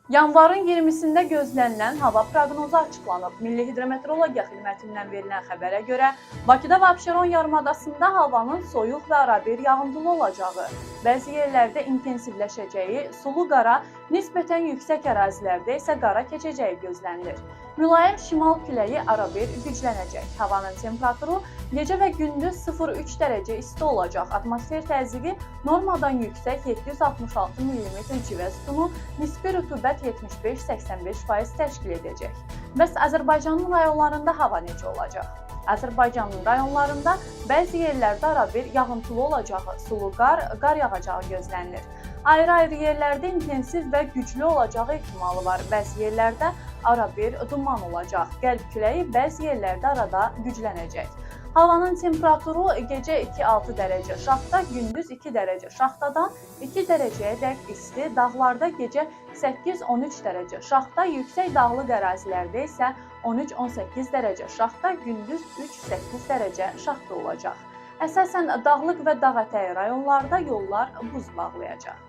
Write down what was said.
Yanvarın 20-sində gözlənilən hava proqnozu açıqlanıb. Milli Hidrometeorologiya Xidmətindən verilən xəbərə görə Bakıda və Abşeron yarımadasında havanın soyuq və arabir yağıntılı olacağı, bəzi yerlərdə intensivləşəcəyi, sulu qara, nisbətən yüksək ərazilərdə isə qara keçəcəyi gözlənilir. Mülayim şimal küləyi arabir güclənəcək. Havanın temperaturu gecə və gündüz 0-3 dərəcə isti olacaq. Atmosfer təzyiqi normadan yüksək 766 mm civə sütunu, nisbi rütubət 75-85% təşkil edəcək. Bəs Azərbaycanın rayonlarında hava necə olacaq? Azərbaycanın rayonlarında bəzi yerlərdə arabir yağıntılı olacağı, sulu qar yağacağı gözlənilir. Ayrı-ayrı yerlərdə intensiv və güclü olacağı ehtimalı var. Bəzi yerlərdə arabir duman olacaq. Qərb küləyi bəzi yerlərdə arada güclənəcək. Havanın temperaturu gecə 2-6 dərəcə şaxta, gündüz 2 dərəcə şaxtadan 2 dərəcəyə dək isti, dağlarda gecə 8-13 dərəcə şaxta, yüksək dağlıq ərazilərdə isə 13-18 dərəcə şaxta, gündüz 3-8 dərəcə şaxta olacaq. Əsasən dağlıq və dağətəyi rayonlarda yollar buz bağlayacaq.